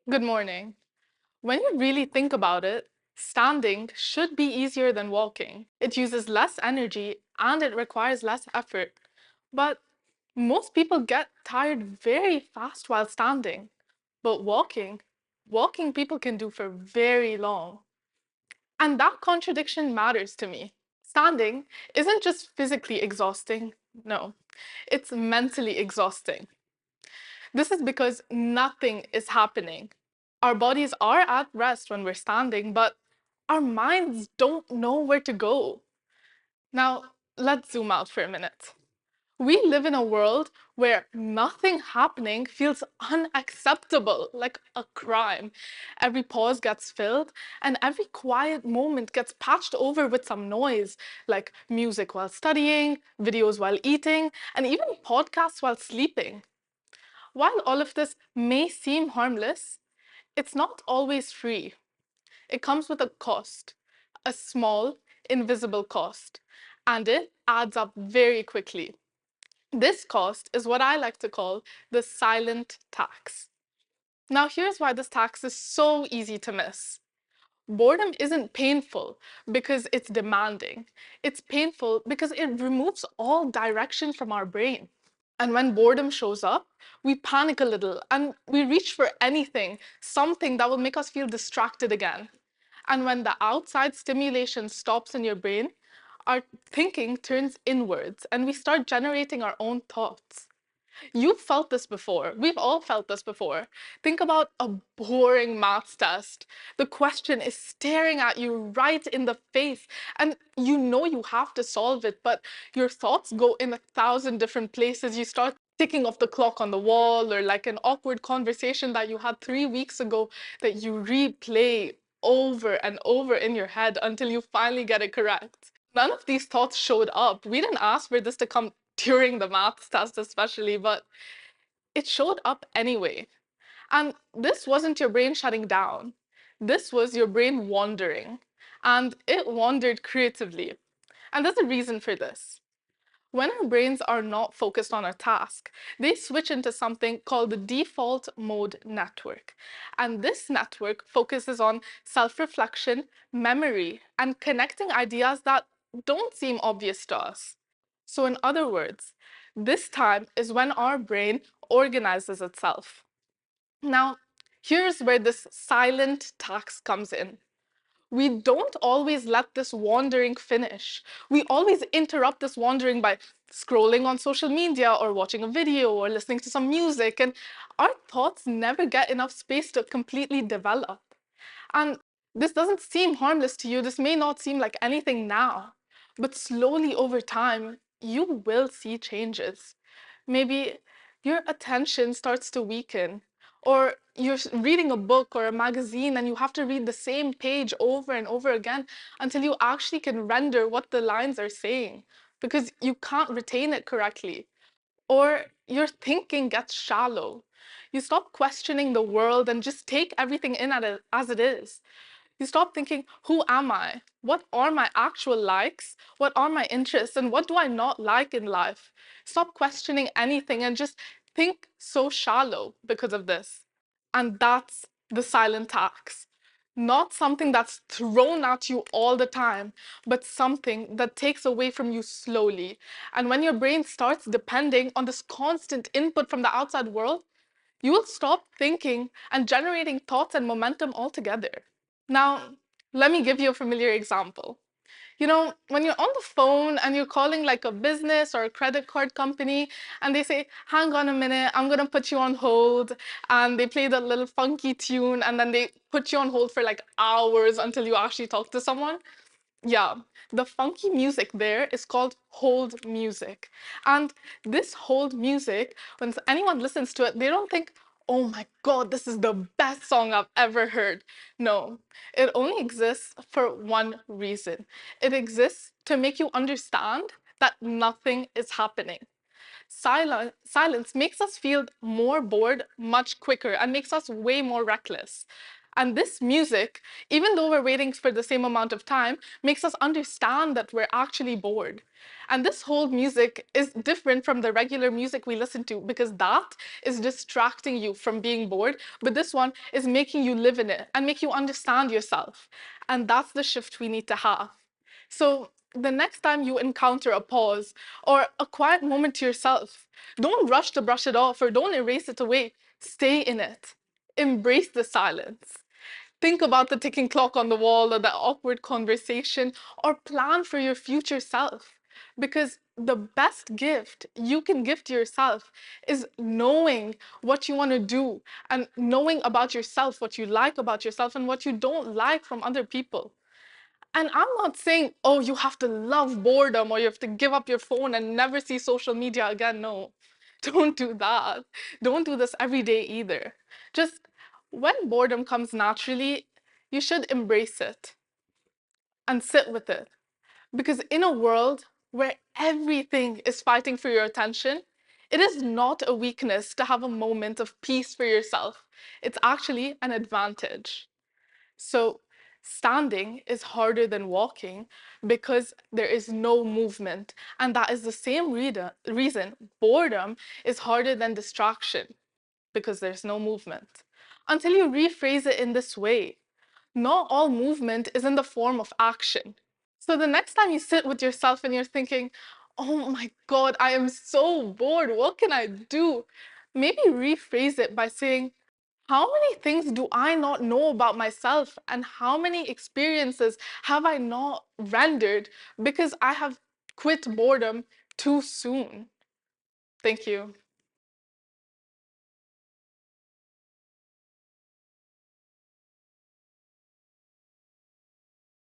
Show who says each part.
Speaker 1: Good morning. When you really think about it, standing should be easier than walking. It uses less energy and it requires less effort. But most people get tired very fast while standing. But walking people can do for very long. And that contradiction matters to me. Standing isn't just physically exhausting, no, it's mentally exhausting. This is because nothing is happening. Our bodies are at rest when we're standing, but our minds don't know where to go. Now, let's zoom out for a minute. We live in a world where nothing happening feels unacceptable, like a crime. Every pause gets filled, and every quiet moment gets patched over with some noise, like music while studying, videos while eating, and even podcasts while sleeping. While all of this may seem harmless, it's not always free. It comes with a cost, a small, invisible cost, and it adds up very quickly. This cost is what I like to call the silent tax. Now, here's why this tax is so easy to miss. Boredom isn't painful because it's demanding. It's painful because it removes all direction from our brain. And when boredom shows up, we panic a little and we reach for anything, something that will make us feel distracted again. And when the outside stimulation stops in your brain, our thinking turns inwards and we start generating our own thoughts. You've felt this before. We've all felt this before. Think about a boring maths test. The question is staring at you right in the face, and you know you have to solve it, but your thoughts go in 1,000 different places. You start ticking off the clock on the wall, or like an awkward conversation that you had 3 weeks ago that you replay over and over in your head until you finally get it correct. None of these thoughts showed up. We didn't ask for this to come during the maths test especially, but it showed up anyway. And this wasn't your brain shutting down. This was your brain wandering. And it wandered creatively. And there's a reason for this. When our brains are not focused on a task, they switch into something called the default mode network. And this network focuses on self-reflection, memory, and connecting ideas that don't seem obvious to us. So in other words, this time is when our brain organizes itself. Now, here's where this silent tax comes in. We don't always let this wandering finish. We always interrupt this wandering by scrolling on social media or watching a video or listening to some music, and our thoughts never get enough space to completely develop. And this doesn't seem harmless to you. This may not seem like anything now, but slowly over time, you will see changes. Maybe your attention starts to weaken, or you're reading a book or a magazine and you have to read the same page over and over again until you actually can render what the lines are saying because you can't retain it correctly. Or your thinking gets shallow. You stop questioning the world and just take everything in as it is. You stop thinking, who am I? What are my actual likes? What are my interests? And what do I not like in life? Stop questioning anything and just think so shallow because of this. And that's the silent tax. Not something that's thrown at you all the time, but something that takes away from you slowly. And when your brain starts depending on this constant input from the outside world, you will stop thinking and generating thoughts and momentum altogether. Now, let me give you a familiar example. When you're on the phone and you're calling like a business or a credit card company, and they say, hang on a minute, I'm gonna put you on hold, and they play the little funky tune, and then they put you on hold for like hours until you actually talk to someone. Yeah, the funky music there is called hold music. And this hold music, when anyone listens to it, they don't think, oh my God, this is the best song I've ever heard. No, it only exists for one reason. It exists to make you understand that nothing is happening. Silence makes us feel more bored much quicker and makes us way more reckless. And this music, even though we're waiting for the same amount of time, makes us understand that we're actually bored. And this whole music is different from the regular music we listen to because that is distracting you from being bored. But this one is making you live in it and make you understand yourself. And that's the shift we need to have. So the next time you encounter a pause or a quiet moment to yourself, don't rush to brush it off or don't erase it away. Stay in it. Embrace the silence. Think about the ticking clock on the wall or the awkward conversation, or plan for your future self. Because the best gift you can give to yourself is knowing what you want to do and knowing about yourself, what you like about yourself and what you don't like from other people. And I'm not saying, oh, you have to love boredom or you have to give up your phone and never see social media again. No, don't do that. Don't do this every day either. Just when boredom comes naturally, you should embrace it and sit with it. Because in a world where everything is fighting for your attention, it is not a weakness to have a moment of peace for yourself. It's actually an advantage. So standing is harder than walking because there is no movement. And that is the same reason boredom is harder than distraction because there's no movement. Until you rephrase it in this way, not all movement is in the form of action. So the next time you sit with yourself and you're thinking, oh my God, I am so bored, what can I do? Maybe rephrase it by saying, how many things do I not know about myself and how many experiences have I not rendered because I have quit boredom too soon? Thank you.